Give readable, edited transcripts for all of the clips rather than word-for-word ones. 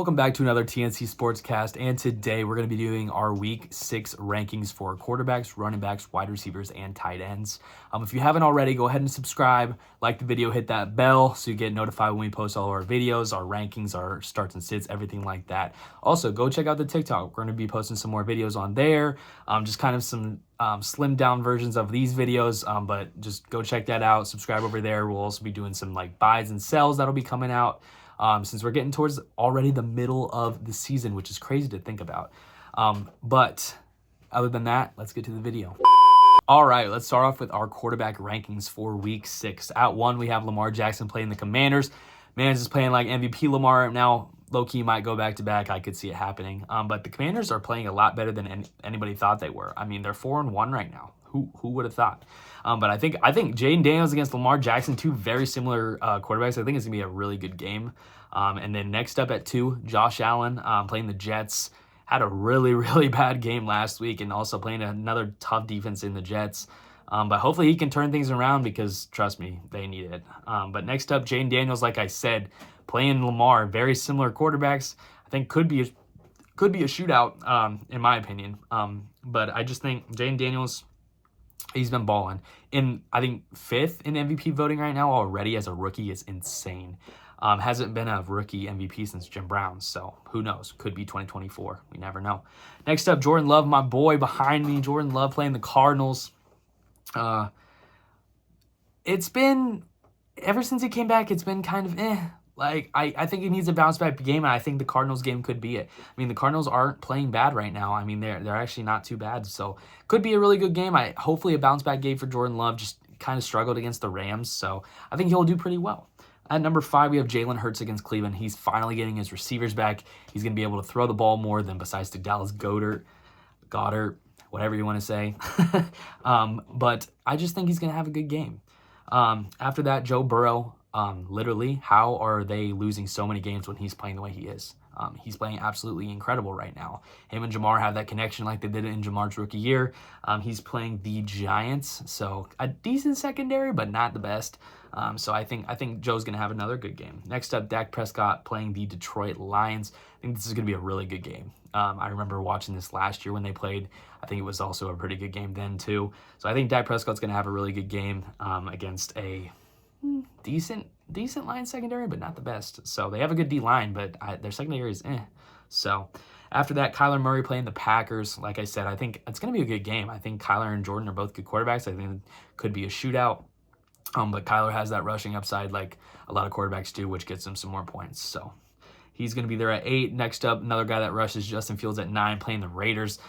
Welcome back to another TNC Sportscast, and today we're going to be doing our Week 6 rankings for quarterbacks, running backs, wide receivers, and tight ends. If you haven't already, go ahead and subscribe, like the video, hit that bell so you get notified when we post all of our videos, our rankings, our starts and sits, everything like that. Also, go check out the TikTok. We're going to be posting some more videos on there, just kind of some slimmed down versions of these videos, but just go check that out. Subscribe over there. We'll also be doing some like buys and sells that'll be coming out. Since we're getting towards already the middle of the season, which is crazy to think about. But other than that, let's get to the video. All right, let's start off with our quarterback rankings for Week 6. At 1, we have Lamar Jackson playing the Commanders. Man's is playing like MVP Lamar. Now, low-key might go back-to-back. I could see it happening. But the Commanders are playing a lot better than anybody thought they were. I mean, they're 4-1 right now. Who would have thought? But I think Jayden Daniels against Lamar Jackson, two very similar quarterbacks. I think it's going to be a really good game. And then next up at 2, Josh Allen playing the Jets. Had a really, really bad game last week and also playing another tough defense in the Jets. But hopefully he can turn things around because, trust me, they need it. But next up, Jayden Daniels, like I said, playing Lamar. Very similar quarterbacks. I think could be a shootout, in my opinion. But I just think Jayden Daniels, he's been balling. I think 5th in MVP voting right now already as a rookie is insane. Hasn't been a rookie MVP since Jim Brown, so who knows? Could be 2024. We never know. Next up, Jordan Love, my boy behind me. Jordan Love playing the Cardinals. It's been, ever since he came back, it's been kind of Like, I think he needs a bounce-back game, and I think the Cardinals game could be it. I mean, the Cardinals aren't playing bad right now. I mean, they're actually not too bad, so could be a really good game. Hopefully a bounce-back game for Jordan Love. Just kind of struggled against the Rams, so I think he'll do pretty well. At number 5, we have Jalen Hurts against Cleveland. He's finally getting his receivers back. He's going to be able to throw the ball more than besides to Dallas Goedert, whatever you want to say. But I just think he's going to have a good game. After that, Joe Burrow. Literally, how are they losing so many games when he's playing the way he is? He's playing absolutely incredible right now. Him and Jamar have that connection like they did in Jamar's rookie year. He's playing the Giants, so a decent secondary, but not the best. So I think Joe's going to have another good game. Next up, Dak Prescott playing the Detroit Lions. I think this is going to be a really good game. I remember watching this last year when they played. I think it was also a pretty good game then too. So I think Dak Prescott's going to have a really good game against a decent line secondary, but not the best. So they have a good D-line, but their secondary is So after that, Kyler Murray playing the Packers. Like I said, I think it's going to be a good game. I think Kyler and Jordan are both good quarterbacks. I think it could be a shootout. But Kyler has that rushing upside like a lot of quarterbacks do, which gets him some more points. So he's going to be there at 8. Next up, another guy that rushes, Justin Fields at 9, playing the Raiders.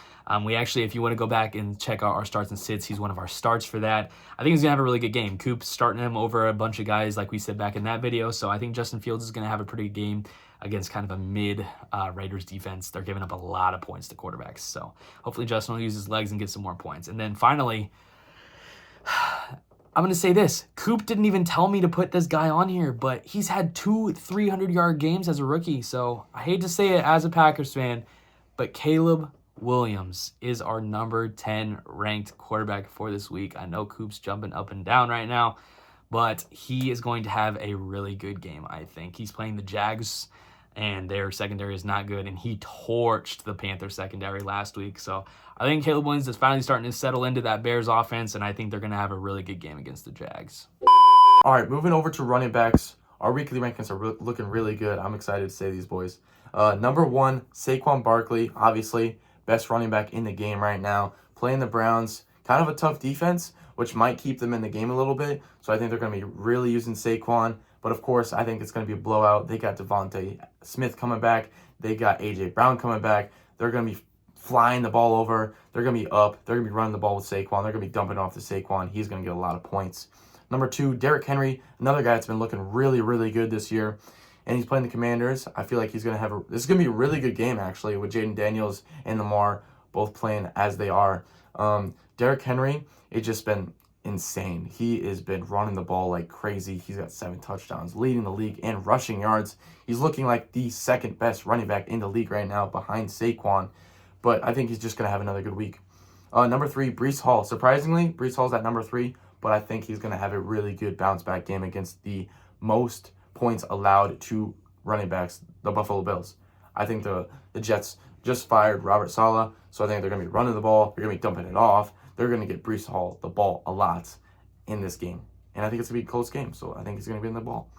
We actually, if you want to go back and check out our starts and sits, he's one of our starts for that. I think he's going to have a really good game. Coop's starting him over a bunch of guys like we said back in that video. So I think Justin Fields is going to have a pretty good game against kind of a mid Raiders defense. They're giving up a lot of points to quarterbacks. So hopefully Justin will use his legs and get some more points. And then finally, I'm going to say this. Coop didn't even tell me to put this guy on here, but he's had 2 300-yard games as a rookie. So I hate to say it as a Packers fan, but Caleb Williams is our number 10 ranked quarterback for this week. I know Coop's jumping up and down right now, but he is going to have a really good game, I think. He's playing the Jags, and their secondary is not good, and he torched the Panthers secondary last week. So I think Caleb Williams is finally starting to settle into that Bears offense, and I think they're going to have a really good game against the Jags. All right, moving over to running backs. Our weekly rankings are looking really good. I'm excited to say these boys. Number 1, Saquon Barkley, obviously best running back in the game right now. Playing the Browns, kind of a tough defense, which might keep them in the game a little bit. So I think they're going to be really using Saquon. But of course, I think it's going to be a blowout. They got Devontae Smith coming back. They got A.J. Brown coming back. They're going to be flying the ball over. They're going to be up. They're going to be running the ball with Saquon. They're going to be dumping off to Saquon. He's going to get a lot of points. Number 2, Derrick Henry, another guy that's been looking really, really good this year. And he's playing the Commanders. I feel like he's going to have this is going to be a really good game, actually, with Jayden Daniels and Lamar both playing as they are. Derrick Henry, it's just been insane. He has been running the ball like crazy. He's got 7 touchdowns, leading the league in rushing yards. He's looking like the second best running back in the league right now behind Saquon. But I think he's just going to have another good week. Number 3, Breece Hall. Surprisingly, Breece Hall's at number 3, but I think he's going to have a really good bounce-back game against the most points allowed to running backs, the Buffalo Bills. I think the Jets just fired Robert Saleh, so I think they're going to be running the ball. They're going to be dumping it off. They're going to get Breece Hall the ball a lot in this game. And I think it's going to be a close game, so I think he's going to be in the ball.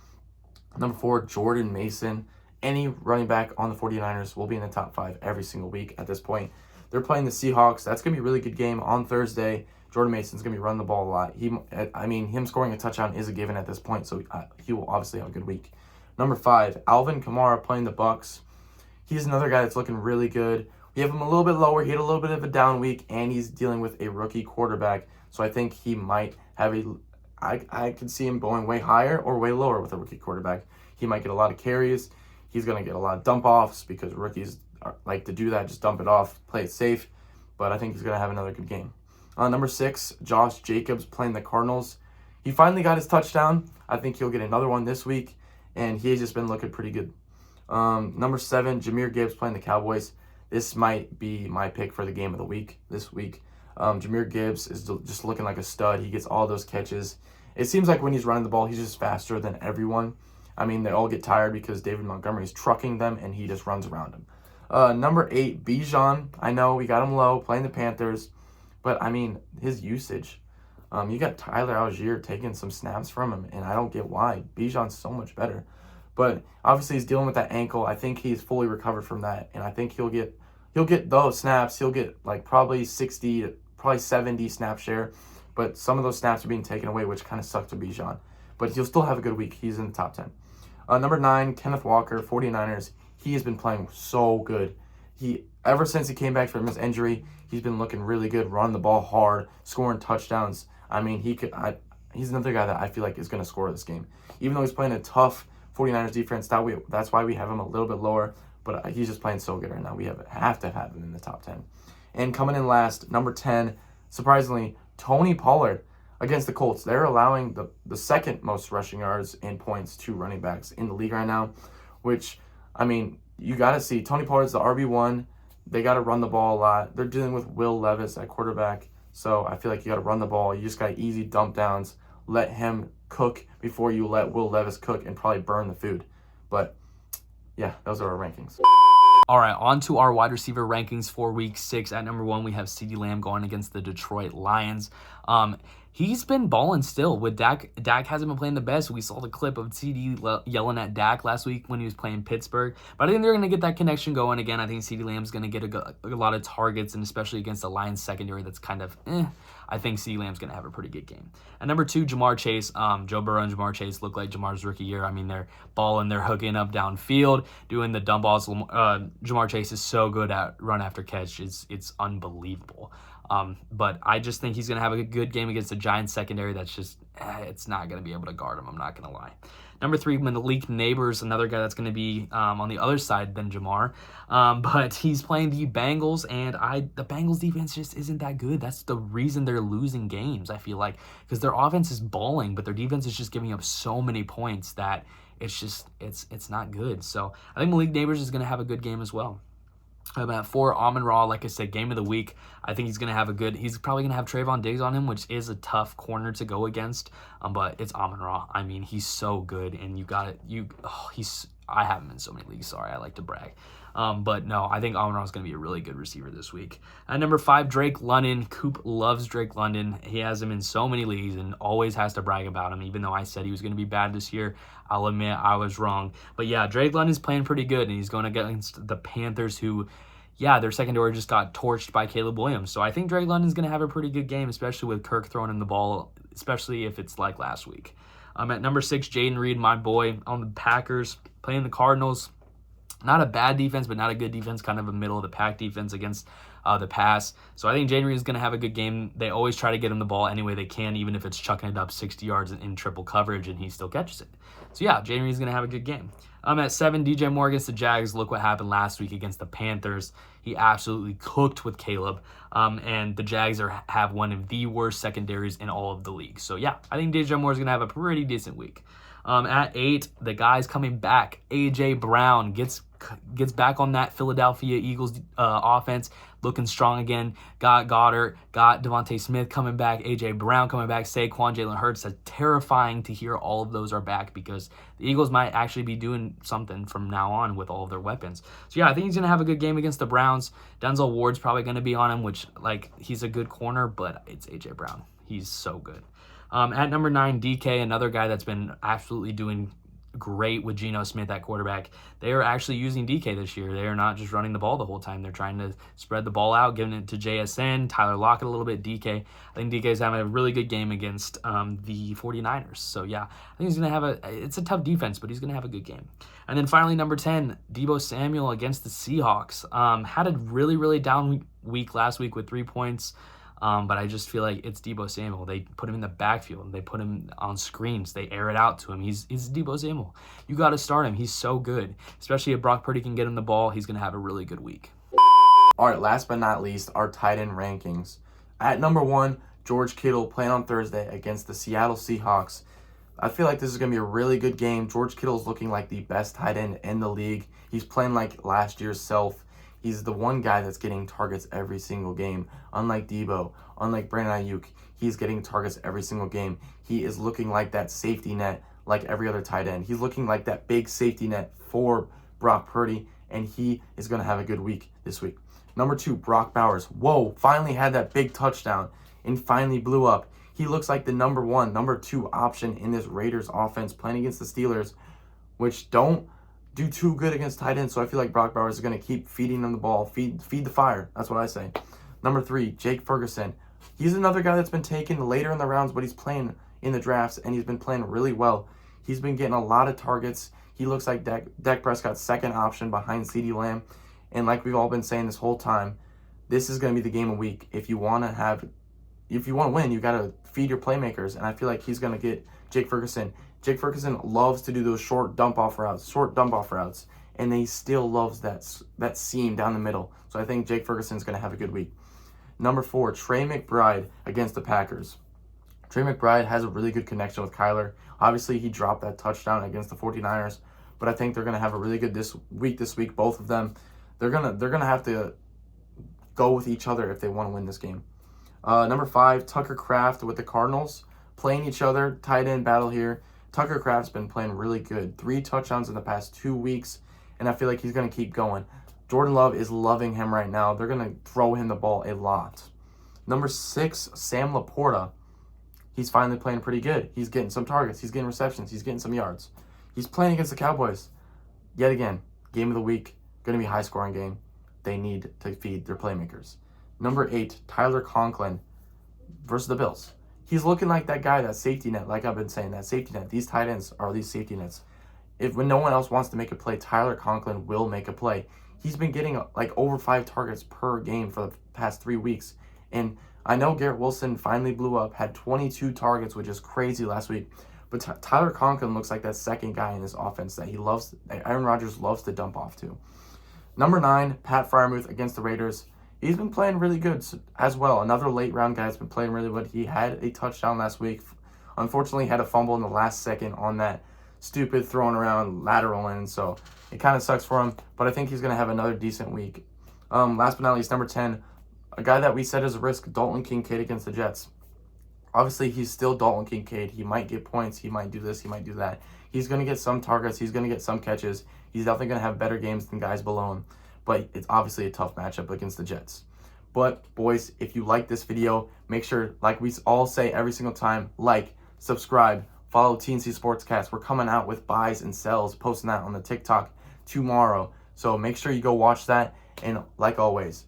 Number 4, Jordan Mason. Any running back on the 49ers will be in the top 5 every single week at this point. They're playing the Seahawks. That's going to be a really good game on Thursday. Jordan Mason's going to be running the ball a lot. Him scoring a touchdown is a given at this point, so he will obviously have a good week. Number 5, Alvin Kamara playing the Bucs. He's another guy that's looking really good. We have him a little bit lower. He had a little bit of a down week, and he's dealing with a rookie quarterback. So I think he might have I could see him going way higher or way lower with a rookie quarterback. He might get a lot of carries. He's going to get a lot of dump-offs because rookies like to do that, just dump it off, play it safe. But I think he's going to have another good game. Number 6, Josh Jacobs playing the Cardinals. He finally got his touchdown. I think he'll get another one this week, and he has just been looking pretty good. Number 7, Jahmyr Gibbs playing the Cowboys. This might be my pick for the game of the week this week. Jahmyr Gibbs is just looking like a stud. He gets all those catches. It seems like when he's running the ball, he's just faster than everyone. I mean, they all get tired because David Montgomery is trucking them, and he just runs around them. Number 8, Bijan. I know we got him low, playing the Panthers. But, I mean, his usage. You got Tyler Algier taking some snaps from him, and I don't get why. Bijan's so much better. But, obviously, he's dealing with that ankle. I think he's fully recovered from that, and I think he'll get those snaps. He'll get, like, probably 60, probably 70 snap share. But some of those snaps are being taken away, which kind of sucks to Bijan. But he'll still have a good week. He's in the top 10. Number 9, Kenneth Walker, 49ers. He has been playing so good. Ever since he came back from his injury, he's been looking really good, running the ball hard, scoring touchdowns. I mean, he's another guy that I feel like is going to score this game. Even though he's playing a tough 49ers defense, that's why we have him a little bit lower. But he's just playing so good right now. We have to have him in the top 10. And coming in last, number 10, surprisingly, Tony Pollard against the Colts. They're allowing the second most rushing yards and points to running backs in the league right now, which, I mean, you got to see. Tony Pollard's the RB1. They got to run the ball a lot. They're dealing with Will Levis at quarterback, so I feel like you got to run the ball. You just got easy dump downs. Let him cook before you let Will Levis cook and probably burn the food. But, yeah, those are our rankings. All right, on to our wide receiver rankings for week 6. At number 1, we have CeeDee Lamb going against the Detroit Lions. He's been balling still with Dak. Dak hasn't been playing the best. We saw the clip of CeeDee yelling at Dak last week when he was playing Pittsburgh. But I think they're going to get that connection going again. I think CeeDee Lamb's going to get a lot of targets, and especially against the Lions secondary that's kind of I think CeeDee Lamb's going to have a pretty good game. At number 2, Jamar Chase. Joe Burrow and Jamar Chase look like Jamar's rookie year. I mean, they're balling, they're hooking up downfield, doing the dump balls. Jamar Chase is so good at run after catch. It's unbelievable. But I just think he's going to have a good game against the Giants secondary that's just, it's not going to be able to guard him. I'm not going to lie. Number 3, Malik Neighbors, another guy that's going to be on the other side than Jamar. But he's playing the Bengals, and the Bengals defense just isn't that good. That's the reason they're losing games, I feel like, because their offense is balling, but their defense is just giving up so many points that it's just, it's not good. So I think Malik Neighbors is going to have a good game as well. At 4, Amon-Ra, like I said, game of the week. I think he's going to have he's probably going to have Trayvon Diggs on him, which is a tough corner to go against. But it's Amon-Ra. I mean, he's so good, and you got it. I have him in so many leagues. Sorry, I like to brag. But no, I think Amon-Ra is going to be a really good receiver this week. At number 5, Drake London. Coop loves Drake London. He has him in so many leagues and always has to brag about him, even though I said he was going to be bad this year. I'll admit I was wrong. But yeah, Drake London's playing pretty good, and he's going against the Panthers who, yeah, their secondary just got torched by Caleb Williams. So I think Drake London's going to have a pretty good game, especially with Kirk throwing in the ball, especially if it's like last week. At number 6, Jayden Reed, my boy, on the Packers, playing the Cardinals. Not a bad defense, but not a good defense, kind of a middle-of-the-pack defense against the pass. So I think Jayden Reed is going to have a good game. They always try to get him the ball any way they can, even if it's chucking it up 60 yards in triple coverage, and he still catches it. So yeah, Jayden Reed is going to have a good game. At 7, DJ Moore against the Jags. Look what happened last week against the Panthers. He absolutely cooked with Caleb. And the Jags have one of the worst secondaries in all of the league. So yeah, I think DJ Moore is going to have a pretty decent week. At 8, the guy's coming back. A.J. Brown gets back on that Philadelphia Eagles offense, looking strong again. Got Goddard, got Devontae Smith coming back, A.J. Brown coming back, Saquon, Jalen Hurts. That's terrifying to hear all of those are back, because the Eagles might actually be doing something from now on with all of their weapons. So yeah, I think he's going to have a good game against the Browns. Denzel Ward's probably going to be on him, which, like, he's a good corner, but it's A.J. Brown. He's so good. At number 9, DK, another guy that's been absolutely doing great with Geno Smith at quarterback. They are actually using DK this year. They are not just running the ball the whole time. They're trying to spread the ball out, giving it to JSN, Tyler Lockett a little bit, DK. I think DK is having a really good game against the 49ers. So yeah, I think he's going to have it's a tough defense, but he's going to have a good game. And then finally, number 10, Deebo Samuel against the Seahawks. Had a really, really down week last week with 3 points. But I just feel like it's Deebo Samuel. They put him in the backfield. They put him on screens. They air it out to him. He's Deebo Samuel. You got to start him. He's so good. Especially if Brock Purdy can get him the ball, he's going to have a really good week. All right, last but not least, our tight end rankings. At number 1, George Kittle playing on Thursday against the Seattle Seahawks. I feel like this is going to be a really good game. George Kittle's looking like the best tight end in the league. He's playing like last year's self. He's the one guy that's getting targets every single game. Unlike Deebo, unlike Brandon Ayuk, he's getting targets every single game. He is looking like that safety net like every other tight end. He's looking like that big safety net for Brock Purdy, and he is going to have a good week this week. Number 2, Brock Bowers. Whoa, finally had that big touchdown and finally blew up. He looks like the number 1, number 2 option in this Raiders offense playing against the Steelers, which don't do too good against tight ends. So I feel like Brock Bowers is going to keep feeding them the ball, feed the fire. That's what I say. Number 3, Jake Ferguson. He's another guy that's been taken later in the rounds, but he's playing in the drafts, and he's been playing really well. He's been getting a lot of targets. He looks like Dak Prescott's second option behind CeeDee Lamb. And like we've all been saying this whole time, this is going to be the game of the week. If you want to win, you got to feed your playmakers. And I feel like he's going to get Jake Ferguson. Jake Ferguson loves to do those short dump-off routes, and he still loves that seam down the middle. So I think Jake Ferguson's going to have a good week. Number 4, Trey McBride against the Packers. Trey McBride has a really good connection with Kyler. Obviously, he dropped that touchdown against the 49ers, but I think they're going to have a really good this week, both of them. They're gonna have to go with each other if they want to win this game. Number 5, Tucker Kraft with the Cardinals. Playing each other, tight end battle here. Tucker Kraft's been playing really good. 3 touchdowns in the past 2 weeks, and I feel like he's going to keep going. Jordan Love is loving him right now. They're going to throw him the ball a lot. Number 6, Sam Laporta. He's finally playing pretty good. He's getting some targets. He's getting receptions. He's getting some yards. He's playing against the Cowboys. Yet again, game of the week. Going to be a high-scoring game. They need to feed their playmakers. Number 8, Tyler Conklin versus the Bills. He's looking like that guy, that safety net, like I've been saying, that safety net. These tight ends are these safety nets. When no one else wants to make a play, Tyler Conklin will make a play. He's been getting like over 5 targets per game for the past 3 weeks. And I know Garrett Wilson finally blew up, had 22 targets, which is crazy last week. But Tyler Conklin looks like that second guy in this offense that Aaron Rodgers loves to dump off to. Number 9, Pat Freiermuth against the Raiders. He's been playing really good as well. Another late-round guy has been playing really good. He had a touchdown last week. Unfortunately, he had a fumble in the last second on that stupid throwing around lateral end, so it kind of sucks for him. But I think he's going to have another decent week. Last but not least, number 10, a guy that we said is a risk, Dalton Kincaid against the Jets. Obviously, he's still Dalton Kincaid. He might get points. He might do this. He might do that. He's going to get some targets. He's going to get some catches. He's definitely going to have better games than guys below him. But it's obviously a tough matchup against the Jets. But, boys, if you like this video, make sure, like we all say every single time, like, subscribe, follow TNC Sportscast. We're coming out with buys and sells, posting that on the TikTok tomorrow. So make sure you go watch that. And, like always,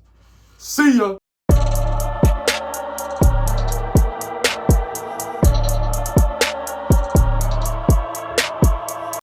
see ya!